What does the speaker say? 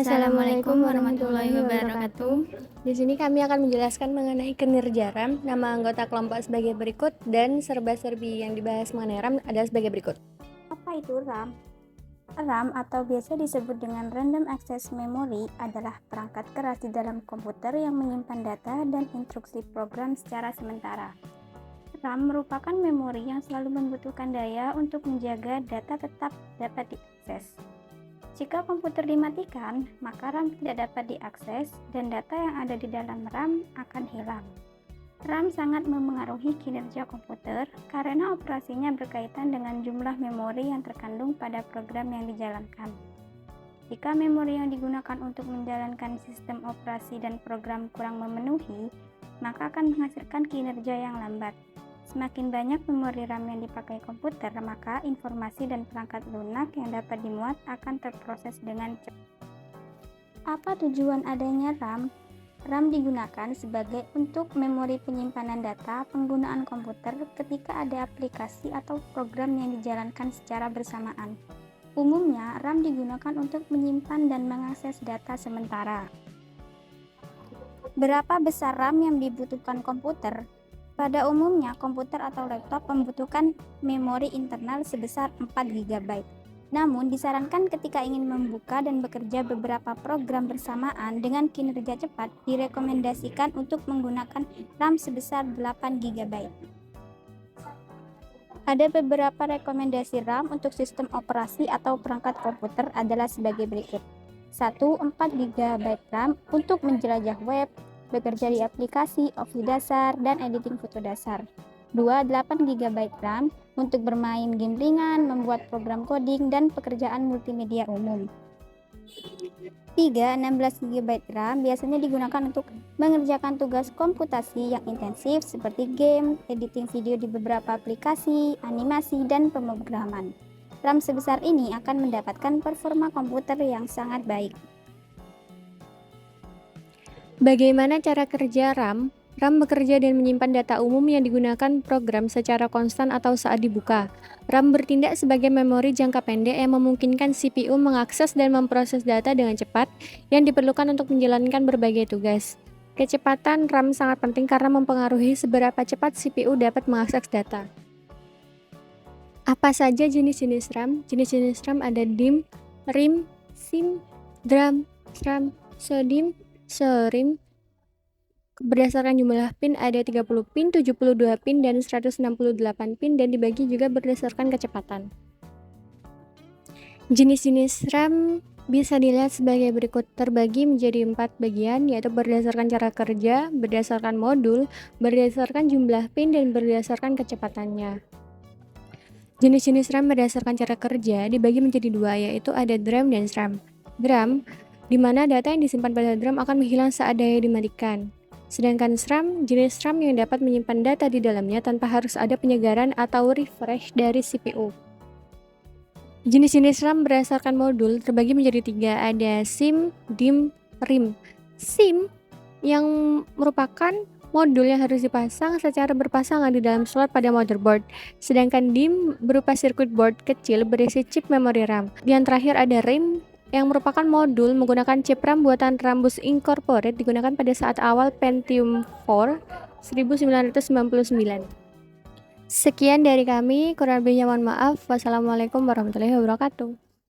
Assalamualaikum warahmatullahi wabarakatuh. Di sini kami akan menjelaskan mengenai kinerja RAM, nama anggota kelompok sebagai berikut, dan serba-serbi yang dibahas mengenai RAM adalah sebagai berikut. Apa itu RAM? RAM atau biasa disebut dengan Random Access Memory adalah perangkat keras di dalam komputer yang menyimpan data dan instruksi program secara sementara. RAM merupakan memori yang selalu membutuhkan daya untuk menjaga data tetap dapat diakses. Jika komputer dimatikan, maka RAM tidak dapat diakses dan data yang ada di dalam RAM akan hilang. RAM sangat memengaruhi kinerja komputer karena operasinya berkaitan dengan jumlah memori yang terkandung pada program yang dijalankan. Jika memori yang digunakan untuk menjalankan sistem operasi dan program kurang memenuhi, maka akan menghasilkan kinerja yang lambat. Semakin banyak memori RAM yang dipakai komputer, maka informasi dan perangkat lunak yang dapat dimuat akan terproses dengan cepat. Apa tujuan adanya RAM? RAM digunakan sebagai untuk memori penyimpanan data penggunaan komputer ketika ada aplikasi atau program yang dijalankan secara bersamaan. Umumnya, RAM digunakan untuk menyimpan dan mengakses data sementara. Berapa besar RAM yang dibutuhkan komputer? Pada umumnya, komputer atau laptop membutuhkan memori internal sebesar 4 GB. Namun, disarankan ketika ingin membuka dan bekerja beberapa program bersamaan dengan kinerja cepat, direkomendasikan untuk menggunakan RAM sebesar 8 GB. Ada beberapa rekomendasi RAM untuk sistem operasi atau perangkat komputer adalah sebagai berikut. 1. 4 GB RAM untuk menjelajah web, bekerja di aplikasi, Office dasar, dan editing foto dasar. 2. 8 GB RAM untuk bermain game ringan, membuat program coding, dan pekerjaan multimedia umum. 3. 16 GB RAM biasanya digunakan untuk mengerjakan tugas komputasi yang intensif seperti game, editing video di beberapa aplikasi, animasi, dan pemrograman. RAM sebesar ini akan mendapatkan performa komputer yang sangat baik. Bagaimana cara kerja RAM? RAM bekerja dan menyimpan data umum yang digunakan program secara konstan atau saat dibuka. RAM bertindak sebagai memori jangka pendek yang memungkinkan CPU mengakses dan memproses data dengan cepat yang diperlukan untuk menjalankan berbagai tugas. Kecepatan RAM sangat penting karena mempengaruhi seberapa cepat CPU dapat mengakses data. Apa saja jenis-jenis RAM? Jenis-jenis RAM ada DIMM, RIMM, SIMM, DRAM, SRAM, SODIMM, SORIMM. Berdasarkan jumlah pin ada 30 pin, 72 pin, dan 168 pin, dan dibagi juga berdasarkan kecepatan. Jenis-jenis RAM bisa dilihat sebagai berikut, terbagi menjadi 4 bagian, yaitu berdasarkan cara kerja, berdasarkan modul, berdasarkan jumlah pin, dan berdasarkan kecepatannya. Jenis-jenis RAM berdasarkan cara kerja dibagi menjadi dua, yaitu ada DRAM dan SRAM. DRAM, di mana data yang disimpan pada DRAM akan menghilang saat daya dimatikan. Sedangkan SRAM, jenis RAM yang dapat menyimpan data di dalamnya tanpa harus ada penyegaran atau refresh dari CPU. Jenis-jenis RAM berdasarkan modul terbagi menjadi 3, ada SIMM, DIMM, RIMM. SIMM yang merupakan modul yang harus dipasang secara berpasangan di dalam slot pada motherboard, sedangkan DIMM berupa circuit board kecil berisi chip memori RAM. Yang terakhir ada RIMM yang merupakan modul menggunakan chip RAM buatan Rambus Incorporated digunakan pada saat awal Pentium 4 1999. Sekian dari kami, kurang lebihnya mohon maaf. Wassalamualaikum warahmatullahi wabarakatuh.